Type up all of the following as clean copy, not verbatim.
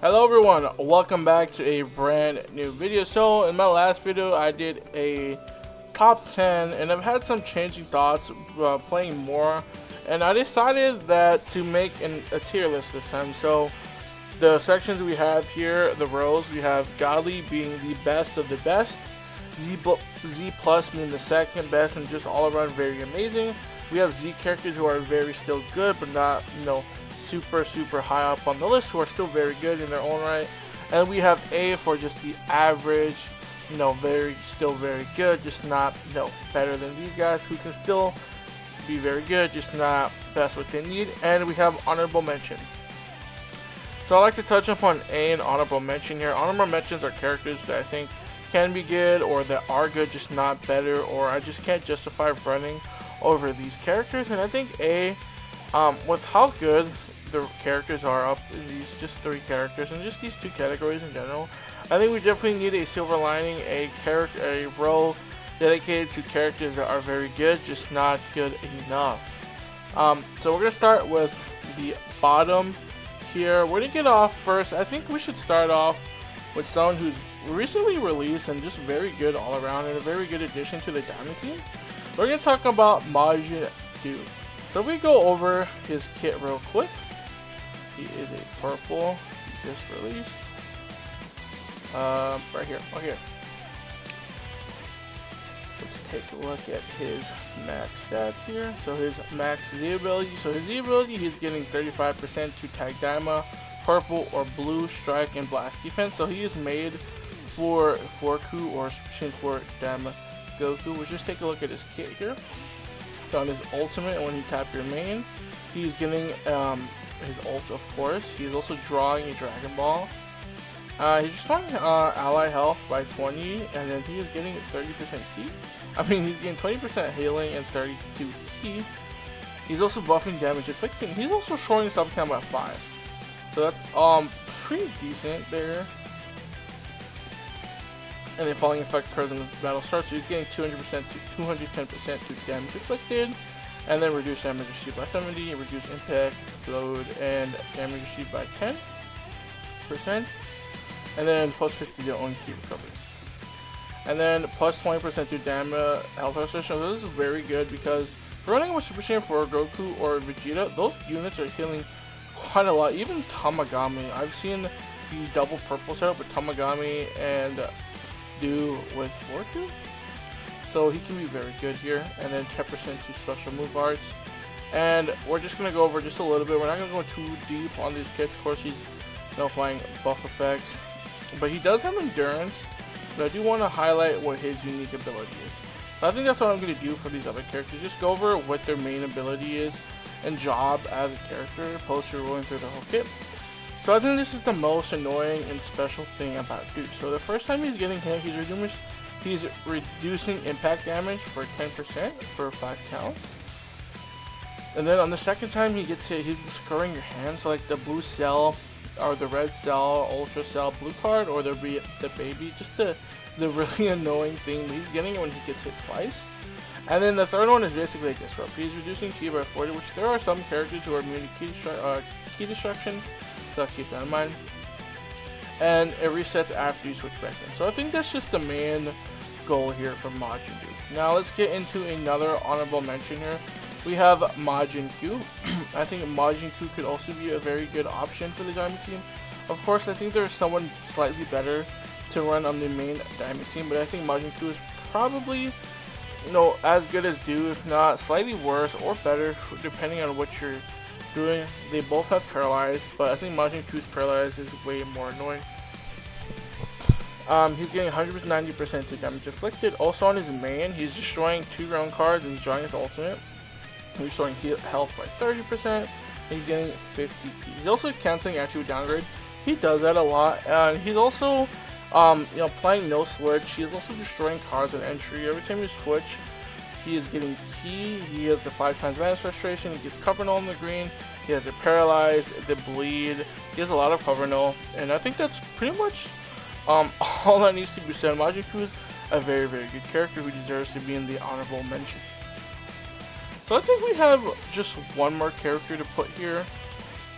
Hello everyone, welcome back to a brand new video. So in my last video I did a top 10 and I've had some changing thoughts playing more, and I decided that to make a tier list this time. So the sections we have here, the rows, we have Godly being the best of the best, Z plus being the second best and just all around very amazing. We have Z characters who are very still good but not, super high up on the list, who are still very good in their own right. And we have A for just the average, still very good, just not better than these guys, who can still be very good, just not best what they need. And we have honorable mention. So I like to touch upon A and honorable mention here. Honorable mentions are characters that I think can be good, or that are good, just not better, or I just can't justify running over these characters. And I think A, with how good the characters are up in these just 3 characters and just these 2 categories in general, I think we definitely need a silver lining, a row dedicated to characters that are very good, just not good enough. So we're gonna start with the bottom here. We're gonna get off first. I think we should start off with someone who's recently released and just very good all around and a very good addition to the Diamond team. We're gonna talk about Majin Vegeta. So if we go over his kit real quick, he is a purple. He just released. Right here. Okay. Let's take a look at his max stats here. So his max Z ability. So his Z ability, he's getting 35% to tag Daima, purple or blue strike and blast defense. So he is made for GOKU or for Daima GOKU. We'll just take a look at his kit here. So on his ultimate, when you tap your main, he's getting his ult, of course. He's also drawing a Dragon Ball. He's restoring ally health by 20, and then he is getting 30% ki. He's getting 20% healing and 32 ki. He's also buffing damage inflicting. He's also showing sub count by 5. So that's pretty decent there. And then falling effect occurs when the battle starts. So he's getting 200% to 210% to damage inflicted. And then reduce damage received by 70, reduce impact, load, and damage received by 10%. And then plus 50 to own ki recovery. And then plus 20% to damage health restoration. So this is very good because running with Super Saiyan for GOKU or Vegeta, those units are healing quite a lot. Even Tamagami, I've seen the double purple setup with Tamagami and do with Fortune. So he can be very good here. And then 10% to special move arts. And we're just going to go over just a little bit. We're not going to go too deep on these kits. Of course, he's flying buff effects. But he does have endurance. But I do want to highlight what his unique ability is. So I think that's what I'm going to do for these other characters. Just go over what their main ability is and job as a character, opposed to rolling through the whole kit. So I think this is the most annoying and special thing about Duke. So the first time he's getting hit, he's reducing impact damage for 10% for 5 counts. And then on the second time he gets hit, he's scurrying your hand. So like the blue cell or the red cell, ultra cell, blue card, or there'll be the baby. Just the really annoying thing. He's getting it when he gets hit twice. And then the third one is basically a disrupt. He's reducing ki by 40, which there are some characters who are immune to ki destruction. So keep that in mind. And it resets after you switch back in. So I think that's just the main goal here for Majin Vegeta. Now let's get into another honorable mention here. We have Majin Q. I think Majin Q could also be a very good option for the Diamond team. Of course, I think there's someone slightly better to run on the main Diamond team, but I think Majin Q is probably as good as Do, if not slightly worse or better, depending on what you're doing. They both have paralyzed, but I think Majin Q's paralyzed is way more annoying. He's getting 190% to damage inflicted. Also on his main, he's destroying 2 ground cards and he's drawing his ultimate. He's restoring health by 30%. And he's getting 50 ki. He's also canceling actual downgrade. He does that a lot. And he's also playing no switch. He is also destroying cards on entry. Every time you switch, he is getting ki. He has the 5 times mana frustration. He gets cover null in the green. He has the paralyze, the bleed. He has a lot of cover null. And I think that's pretty much all that needs to be said. Majin Q is a very, very good character who deserves to be in the honorable mention. So I think we have just one more character to put here.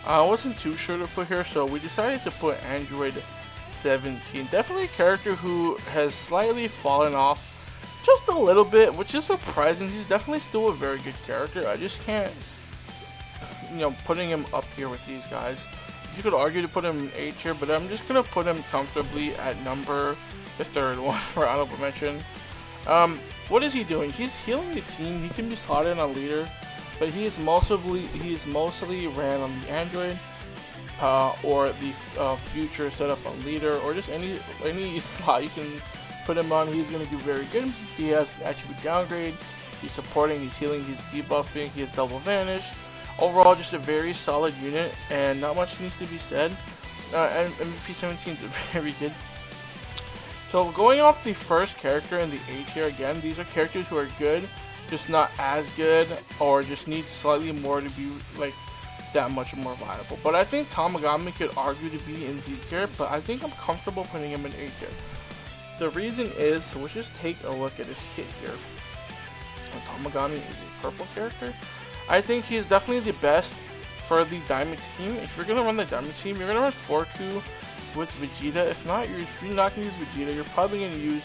I wasn't too sure to put here, so we decided to put Android 17. Definitely a character who has slightly fallen off just a little bit, which is surprising. He's definitely still a very good character. I just can't, putting him up here with these guys. You could argue to put him in A tier, but I'm just gonna put him comfortably at the third one for honorable mention. What is he doing? He's healing the team. He can be slotted in a leader, but he's mostly ran on the Android or the future setup on leader, or just any slot you can put him on. He's gonna do very good. He has attribute downgrade. He's supporting. He's healing. He's debuffing. He has double vanish. Overall, just a very solid unit, and not much needs to be said. And MVP 17 is very good. So going off the first character in the A tier again, these are characters who are good, just not as good, or just need slightly more to be like that much more viable. But I think Tamagami could argue to be in Z tier, but I think I'm comfortable putting him in A tier. The reason is, so let's just take a look at his kit here. Tamagami is a purple character. I think he's definitely the best for the Daima team. If you're gonna run the Daima team, you're gonna run 4Ku with Vegeta. If you're not gonna use Vegeta, you're probably gonna use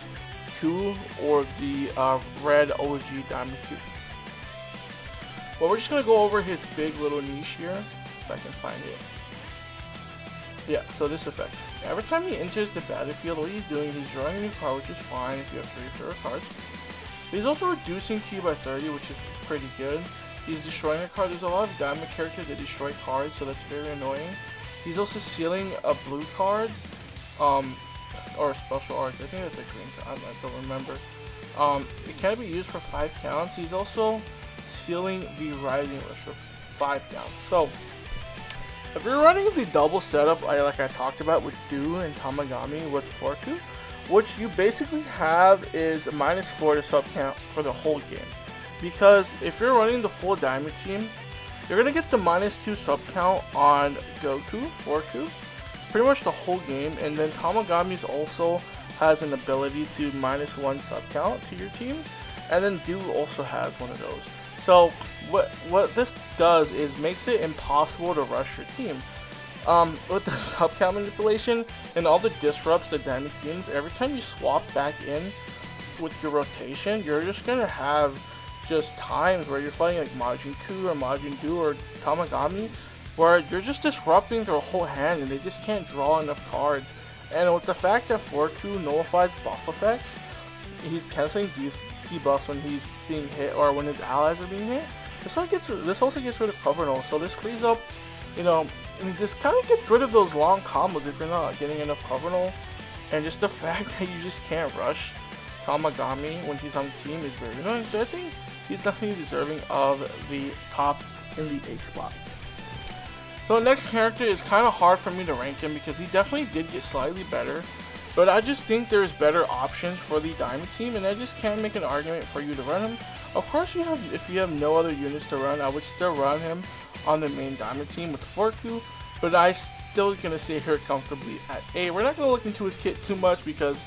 Ku or the red OG Daima Q. But we're just gonna go over his big little niche here, if I can find it. Yeah, so this effect. Every time he enters the battlefield, what he's doing, he's drawing a new card, which is fine if you have 3 favorite cards. He's also reducing Q by 30, which is pretty good. He's destroying a card. There's a lot of Daima characters that destroy cards, so that's very annoying. He's also sealing a blue card, or special art. I think that's a green card. I don't remember. It can be used for 5 counts. He's also sealing the Rising Rush for 5 counts. So, if you're running the double setup, like I talked about with Do and Tamagami with 4Ku, what you basically have is a -4 to sub count for the whole game. Because if you're running the full Daima team, you're going to get the -2 sub count on GOKU, 4Ku, pretty much the whole game. And then Tamagami also has an ability to -1 sub count to your team. And then Do also has one of those. So what this does is makes it impossible to rush your team. With the sub count manipulation and all the disrupts the Daima teams, every time you swap back in with your rotation, you're just going to have just times where you're fighting like Majin Ku or Majin Du or Tamagami, where you're just disrupting their whole hand and they just can't draw enough cards. And with the fact that 4Ku nullifies buff effects, he's canceling debuffs when he's being hit or when his allies are being hit. This also gets rid of cover null, so this frees up, and this kind of gets rid of those long combos if you're not getting enough cover null. And just the fact that you just can't rush Tamagami when he's on the team is very annoying. So I think he's definitely deserving of the top in the A spot. So the next character is kind of hard for me to rank him because he definitely did get slightly better, but I just think there's better options for the Daima team, and I just can't make an argument for you to run him. Of course, if you have no other units to run, I would still run him on the main Daima team with 4Ku, but I still gonna stay here comfortably at A. We're not gonna look into his kit too much because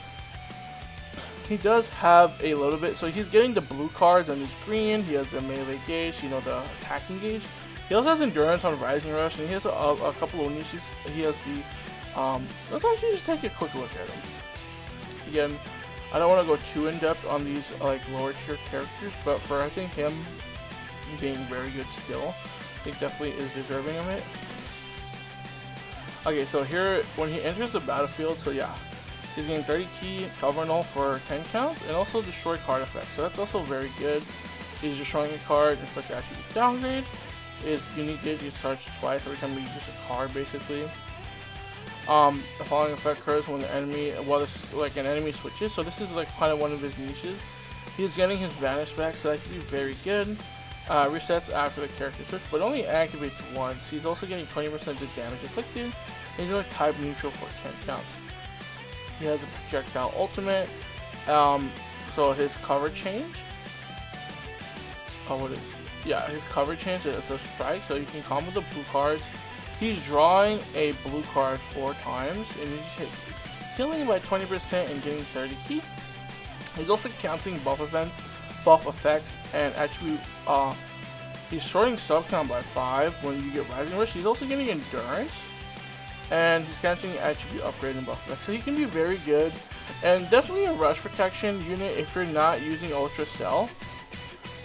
he does have a little bit, so he's getting the blue cards on his green. He has the melee gauge, the attacking gauge. He also has endurance on Rising Rush, and he has a couple of niches. He has the let's actually just take a quick look at him. Again, I don't want to go too in depth on these like lower tier characters, but for I think him being very good still, I think definitely is deserving of it. Okay, so here when he enters the battlefield, so yeah. He's getting 30 key, cover null for 10 counts, and also destroy card effects. So that's also very good. He's destroying a card, inflict attribute downgrade. His unique gauge is charged twice every time he uses a card, basically. The following effect occurs when the enemy, this is like an enemy switches. So this is like kind of one of his niches. He's getting his vanish back, so that could be very good. Resets after the character switch, but only activates once. He's also getting 20% of the damage inflicted. And he's only type neutral for 10 counts. He has a projectile ultimate, so his cover change. His cover change is a strike, so you can combo the blue cards. He's drawing a blue card 4 times, and he's healing by 20% and getting 30 key. He's also canceling buff effects, and attribute He's shorting sub count by 5 when you get Rising Rush. He's also getting Endurance, and he's canceling attribute upgrade and buff effect. So he can be very good, and definitely a rush protection unit if you're not using Ultra Cell,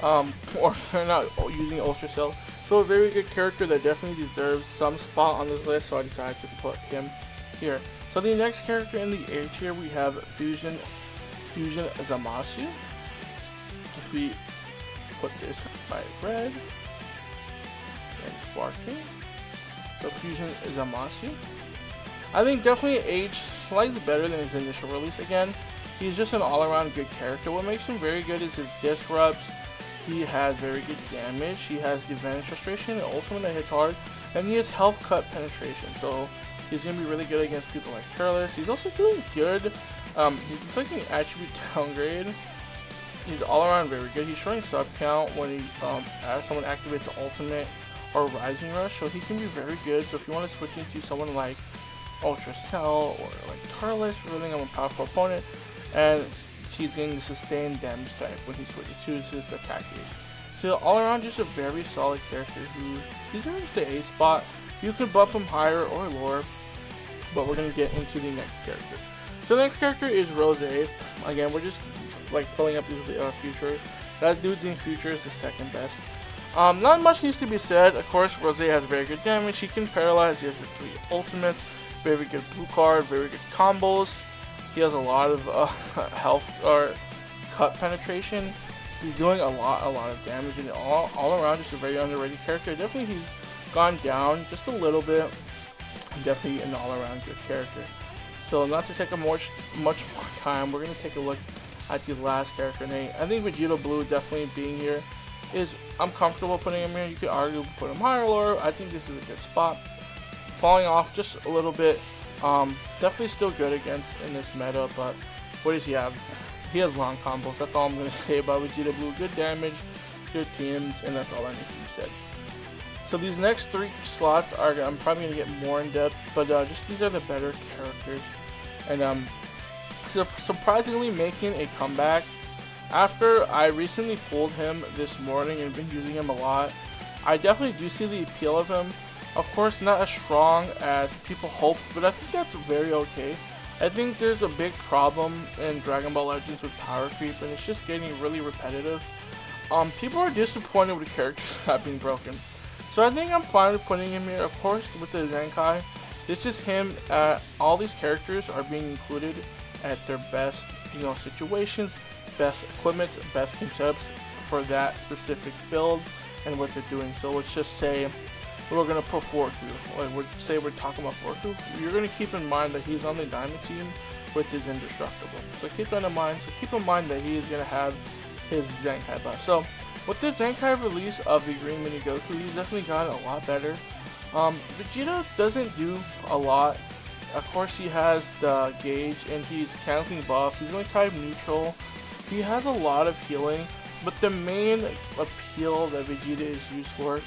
or if you're not using Ultra Cell. So a very good character that definitely deserves some spot on this list, so I decided to put him here. So the next character in the A tier, we have Fusion Zamasu. If we put this by red and sparking, so Fusion Zamasu, I think definitely aged slightly better than his initial release. Again, he's just an all-around good character. What makes him very good is his disrupts. He has very good damage. He has the advantage frustration, an ultimate that hits hard, and he has health cut penetration. So he's gonna be really good against people like Tierlist. He's also doing good. He's inflicting attribute downgrade. He's all around very good. He's showing sub count when he someone activates the ultimate or Rising Rush, so he can be very good. So if you want to switch into someone like Ultra Cell or like Tierlist, really I'm a powerful opponent, and he's getting the sustained damage type when he chooses the attack gauge. So all around just a very solid character who deserves the A spot. You could bump him higher or lower, but we're gonna get into the next character. So the next character is Rose. Again, we're just like filling up these futures. That dude in future is the second best. Not much needs to be said. Of course, Rose has very good damage. He can paralyze. He has the 3 ultimates. Very good blue card. Very good combos. He has a lot of health or cut penetration. He's doing a lot of damage, and all around just a very underrated character. Definitely he's gone down just a little bit. Definitely an all-around good character. So not to take much more time, we're gonna take a look at the last character. And I think Vegito Blue definitely being here is, I'm comfortable putting him here. You could argue put him higher or lower. I think this is a good spot. Falling off just a little bit. Definitely still good against in this meta, but what does he have? He has long combos. That's all I'm gonna say about Vegeta Blue. Good damage, good teams, and that's all that needs to be said. So these next 3 slots are, I'm probably gonna get more in depth, but just these are the better characters, and surprisingly making a comeback after I recently pulled him this morning and been using him a lot. I definitely do see the appeal of him. Of course, not as strong as people hope, but I think that's very okay. I think there's a big problem in Dragon Ball Legends with power creep, and it's just getting really repetitive. People are disappointed with the characters not being broken. So I think I'm fine with putting him here. Of course, with the zenkai, it's just him. All these characters are being included at their best, situations, best equipment, best team setups for that specific build and what they're doing. So let's just say we're gonna put Forku. Like we're talking about Forku. You're gonna keep in mind that he's on the Daima team with his indestructible. So keep that in mind. So keep in mind that he is gonna have his zenkai buff. So with the zenkai release of the Green Mini Goku, he's definitely gotten a lot better. Vegeta doesn't do a lot. Of course, he has the gauge and he's canceling buffs. He's going type neutral. He has a lot of healing, but the main appeal that Vegeta is used for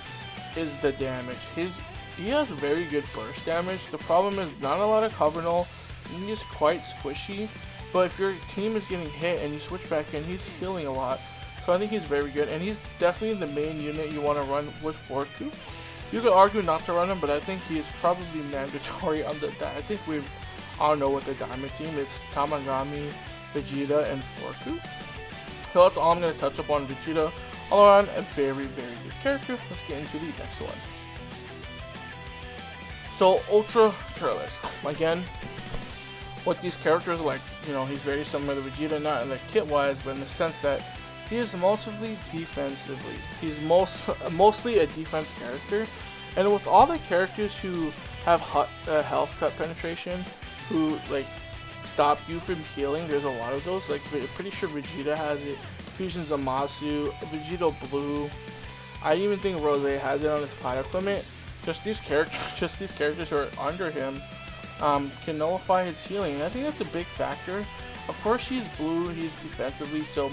is the damage. He has very good burst damage. The problem is not a lot of cover null. He's quite squishy, but if your team is getting hit and you switch back in, he's healing a lot. So I think he's very good, and he's definitely the main unit you want to run with Forku. You could argue not to run him, but I think he is probably mandatory on the. I think we all know what the Daima team. It's Tamagami, Vegeta, and Forku. So that's all I'm going to touch up on Vegeta. All around a very, very good character. Let's get into the next one. So Ultra Tierlist. Again, what these characters like, he's very similar to Vegeta, not in the kit wise, but in the sense that he is mostly defensively. He's mostly a defense character, and with all the characters who have health cut penetration, who like stop you from healing, there's a lot of those. Like I'm pretty sure Vegeta has it. Fusion Zamasu, Vegito Blue. I even think Rose has it on his Plat equipment. Just these characters who are under him can nullify his healing, and I think that's a big factor. Of course, he's blue. He's defensively, so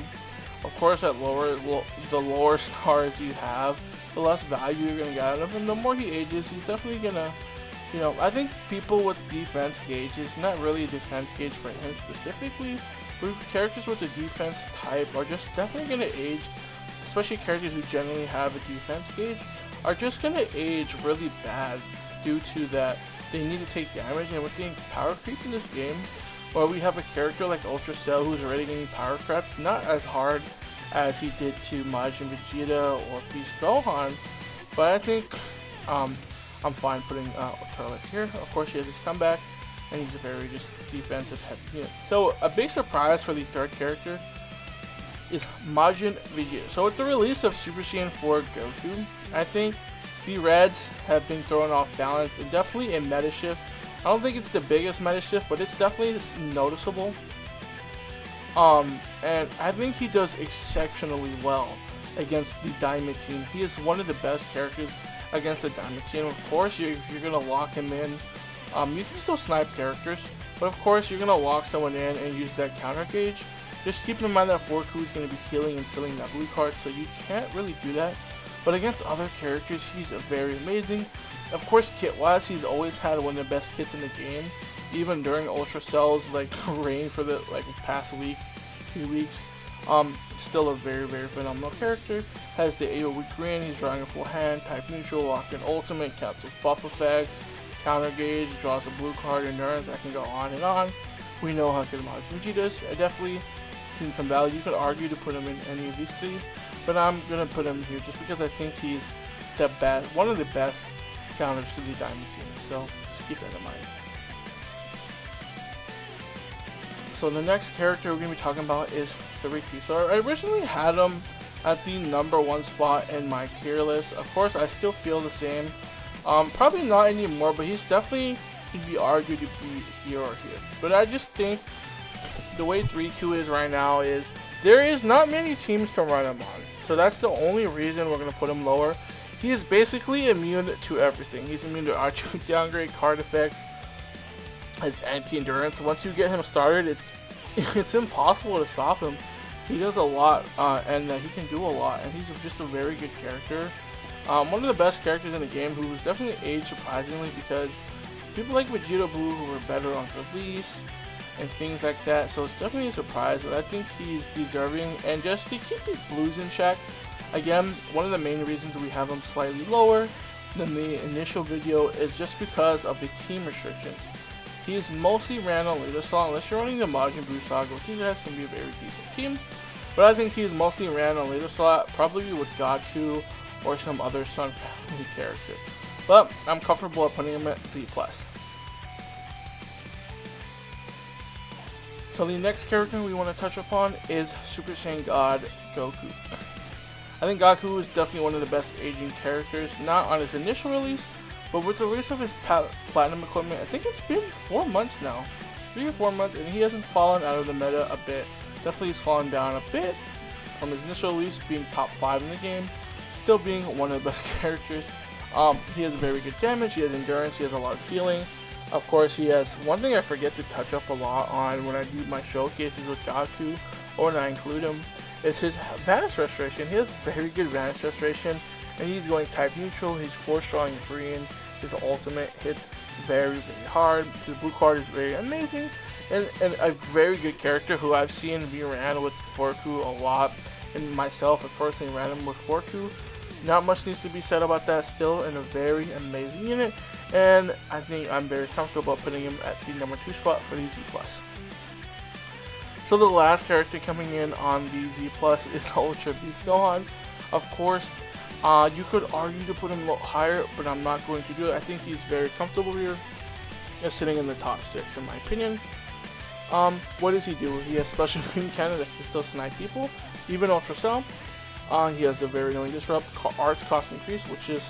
of course at the lower stars you have, the less value you're gonna get out of him. The more he ages, he's definitely gonna, I think people with defense gauges, not really a defense gauge for him specifically, but characters with the defense type are just definitely gonna age especially characters who generally have a defense gauge, are just going to age really bad due to that they need to take damage. And with the power creep in this game, where we have a character like Ultra Cell who's already getting power crept, not as hard as he did to Majin Vegeta or Beast Gohan, but I think I'm fine putting Tierlist here. Of course, he has his comeback, and he's a very just defensive heavy unit. So a big surprise for the third character is Majin Vegeta. So with the release of Super Saiyan 4 GOKU, I think the Reds have been thrown off balance, and definitely a meta shift. I don't think it's the biggest meta shift, but it's definitely noticeable. And I think he does exceptionally well against the Daima team. He is one of the best characters against the Daima team. Of course, if you're gonna lock him in, you can still snipe characters, but of course you're gonna lock someone in and use that counter gauge. Just keep in mind that 4Ku is gonna be healing and selling that blue card, so you can't really do that. But against other characters, he's very amazing. Of course, kit-wise, he's always had one of the best kits in the game. Even during Ultra Cell's reign for the past week, 2 weeks, still a very phenomenal character. Has the AoE green, he's drawing a full hand, type neutral, lock in ultimate, cancels buff effects, counter gauge, draws a blue card, endurance. I can go on and on. We know how good Majin Vegeta is. I definitely seen some value. You could argue to put him in any of these three, but I'm gonna put him here just because I think he's the best, one of the best counters to the Daima team. So just keep that in mind. So the next character we're going to be talking about is 3Q. So I originally had him at the #1 spot in my tier list. Of course, I still feel the same. Probably not anymore, but he's definitely could be argued to be here or here. But I just think the way 3Q is right now is there is not many teams to run him on. So that's the only reason we're going to put him lower. He is basically immune to everything. He's immune to R2 downgrade, card effects, his anti-endurance. Once you get him started, it's impossible to stop him. He does a lot, and he can do a lot, and he's just a very good character. One of the best characters in the game, who was definitely aged surprisingly, because people like Vegeta Blue who were better on release and things like that. So it's definitely a surprise, but I think he's deserving. And just to keep these blues in check, again, one of the main reasons we have him slightly lower than the initial video is just because of the team restriction. He is mostly ran on later slot, unless you're running the Majin Buu Saga, which these guys can be a very decent team. But I think he's mostly ran on later slot, probably with GOKU or some other Sun family character. But I'm comfortable at putting him at Z+. So the next character we want to touch upon is Super Saiyan God GOKU. I think GOKU is definitely one of the best aging characters, not on his initial release, but with the release of his platinum equipment. I think it's been 4 months now, 3 or 4 months, and he hasn't fallen out of the meta a bit. Definitely he's fallen down a bit from his initial release, being top 5 in the game, still being one of the best characters. He has very good damage, he has endurance, he has a lot of healing. Of course, he has one thing I forget to touch up a lot on when I do my showcases with GOKU, or when I include him, is his Vanish Restoration. He has very good Vanish Restoration, and he's going type neutral, he's force drawing green, his ultimate hits very hard, his blue card is very amazing, and a very good character who I've seen be ran with 4Ku a lot, and myself I personally ran him with 4Ku. Not much needs to be said about that, still in a very amazing unit, and I think I'm very comfortable putting him at the #2 spot for the Z+. So the last character coming in on the Z+ is Ultra Beast Gohan. Of course, you could argue to put him a little higher, but I'm not going to do it. I think he's very comfortable here, sitting in the top 6 in my opinion. What does he do? He has special green cannon that can still snipe people, even Ultra Cell. He has the very annoying disrupt, arts cost increase, which is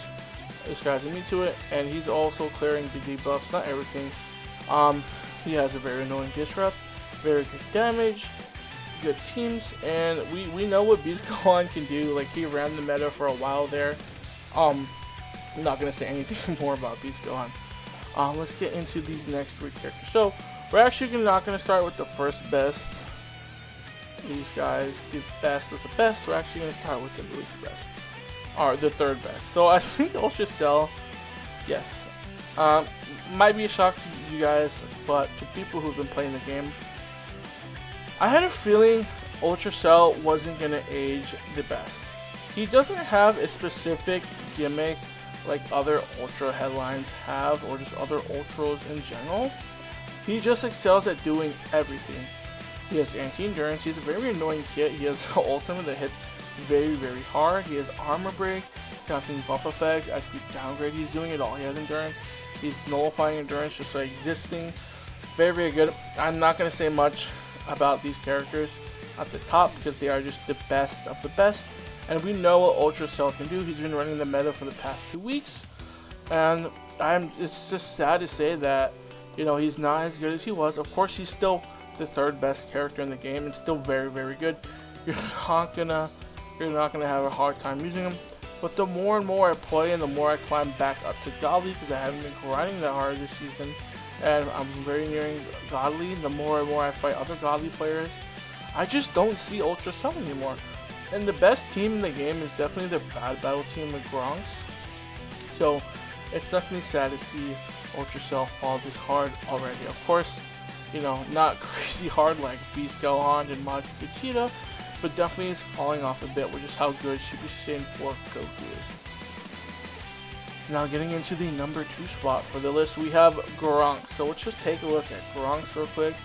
this guy's immune to it, and he's also clearing the debuffs, not everything. He has a very annoying disrupt, very good damage, good teams, and we know what Beast Gohan can do. Like, he ran the meta for a while there. I'm not gonna say anything more about Beast Gohan. Let's get into these next 3 characters. So we're actually not gonna start with the first best. These guys, the best of the best. We're actually gonna start with the least best, or the 3rd best. So I think Ultra Cell, yes, might be a shock to you guys, but to people who've been playing the game, I had a feeling Ultra Cell wasn't gonna age the best. He doesn't have a specific gimmick like other Ultra headlines have, or just other Ultras in general. He just excels at doing everything. He has anti-endurance. He's a very annoying kit. He has ultimate that hits very, very hard. He has armor break, counting buff effects, attribute downgrade. He's doing it all. He has endurance. He's nullifying endurance, just like existing. Very, very good. I'm not going to say much about these characters at the top because they are just the best of the best. And we know what Ultra Cell can do. He's been running the meta for the past 2 weeks. And it's just sad to say that, you know, he's not as good as he was. Of course, he's still the 3rd best character in the game and still very, very good. You're not gonna have a hard time using him. But the more and more I play and the more I climb back up to Godly, because I haven't been grinding that hard this season, and I'm very nearing Godly, the more and more I fight other Godly players, I just don't see Ultra Cell anymore. And the best team in the game is definitely the Bad Battle team with Gronks. So it's definitely sad to see Ultra Cell fall this hard already. Of course, you know, not crazy hard like Beast Gohan and Majin Vegeta, but definitely is falling off a bit with just how good Super Saiyan 4 Goku is. Now getting into the number 2 spot for the list, we have Gronks. So let's just take a look at Gronks real quick,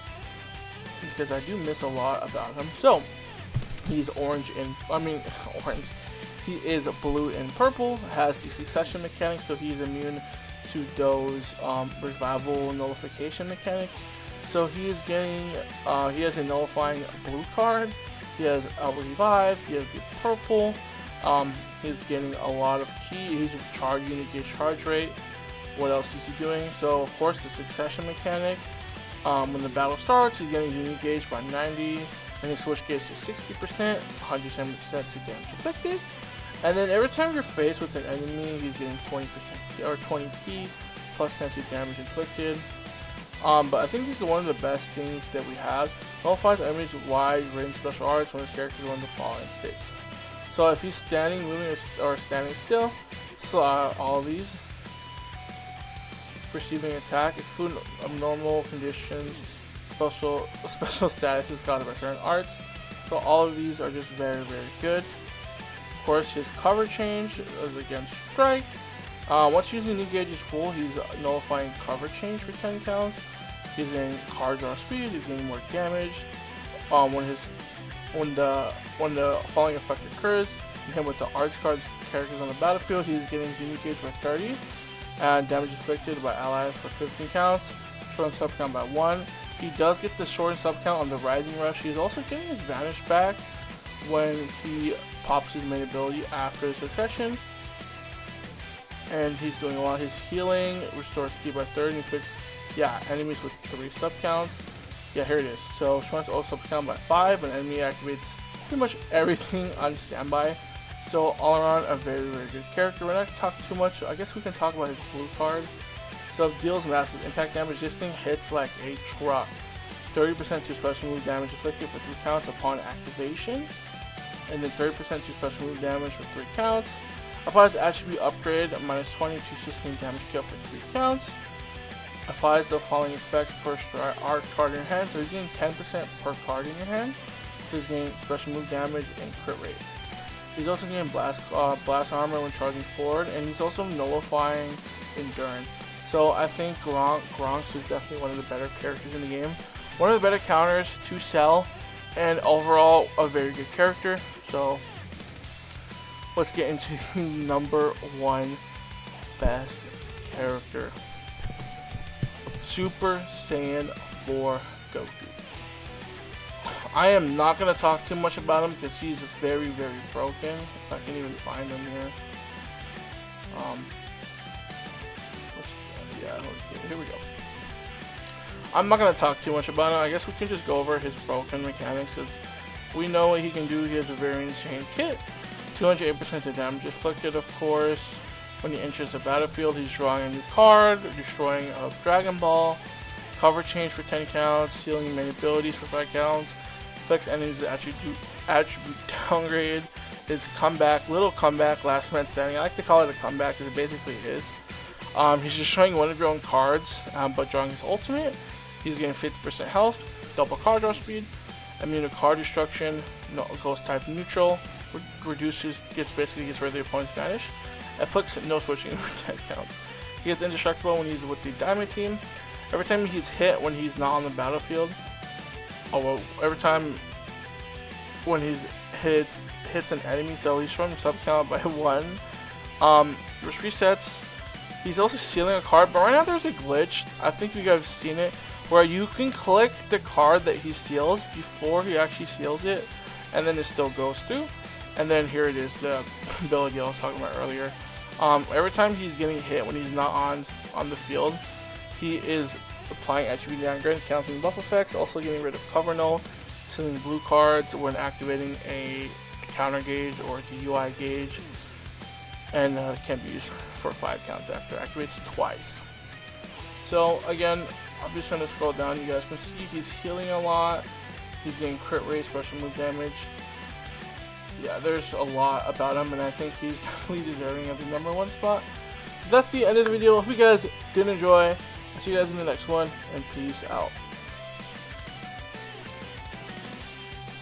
because I do miss a lot about him. So he's orange. He is blue and purple, has the succession mechanics, so he's immune to those revival nullification mechanics. So he is getting, he has a nullifying blue card, he has a revive, he has the purple, he's getting a lot of key, he's charge unit gauge charge rate. What else is he doing? So of course the succession mechanic, when the battle starts, he's getting unit gauge by 90, and his switch gauge to 60%, 110% to damage affected. And then every time you're faced with an enemy, he's getting 20% or 20 key plus 10 to damage inflicted. But I think this is one of the best things that we have. Nullifies enemies with wide range special arts when his character is one of the following states. So if he's standing, moving, or standing still, so all of these. Receiving attack, exclude abnormal conditions, special statuses caused by certain arts. So all of these are just very, very good. Of course, his cover change is against strike. Once using new gauge is full, he's nullifying cover change for 10 counts. He's getting card draw speed. He's getting more damage. When the following effect occurs, you hit with the arts cards characters on the battlefield. He's getting new gauge by 30, and damage inflicted by allies for 15 counts. Short sub count by 1. He does get the short sub count on the Rising Rush. He's also getting his Vanish back when he pops his main ability after the succession. And he's doing a lot. His healing restores ki by 30 and inflicts enemies with 3 sub counts. Yeah, here it is. So short sub count by 5, and enemy activates pretty much everything on standby. So all around a very, very good character. We're not gonna talk too much. I guess we can talk about his blue card. So it deals massive impact damage. This thing hits like a truck. 30% to special move damage inflicted for 3 counts upon activation. And then 30% to special move damage for 3 counts. Applies attribute upgrade, minus 20 to sustained damage kill for 3 counts. Applies the following effects per arc card in your hand. So he's getting 10% per card in your hand. So he's getting special move damage and crit rate. He's also getting blast armor when charging forward, and he's also nullifying endurance. So I think Gronks is definitely one of the better characters in the game. One of the better counters to sell, and overall a very good character. So let's get into number 1 best character. Super Saiyan 4 Goku. I am not going to talk too much about him because he's very, very broken. If I can even find him here. Here we go. I'm not going to talk too much about him. I guess we can just go over his broken mechanics, because we know what he can do. He has a very insane kit. 208% of damage inflicted, of course. When he enters the battlefield, he's drawing a new card, destroying a Dragon Ball, cover change for 10 counts, sealing main abilities for 5 counts, affects enemies with attribute downgrade, his comeback, little comeback, last man standing. I like to call it a comeback because basically it is. He's destroying one of your own cards, but drawing his ultimate. He's getting 50% health, double card draw speed, immune to card destruction, ghost type neutral, basically gets rid of the opponent's banish. And puts no switching for 10 counts. He gets indestructible when he's with the Daima team. Every time he's hit when he's not on the battlefield. Every time when he's hits an enemy, so he's showing sub count by 1. There's resets. He's also sealing a card, but right now there's a glitch. I think you guys have seen it, where you can click the card that he steals before he actually steals it, and then it still goes through. And then here it is, the ability I was talking about earlier. Every time he's getting hit when he's not on the field, he is applying attribute downgrade, canceling buff effects, also getting rid of cover null, sealing blue cards when activating a counter gauge or the UI gauge, and can be used for 5 counts after activates twice. So again, I'm just going to scroll down. You guys can see he's healing a lot. He's getting crit rate, special move damage. Yeah, there's a lot about him, and I think he's definitely deserving of the #1 spot. That's the end of the video. Hope you guys did enjoy. I'll see you guys in the next one, and peace out.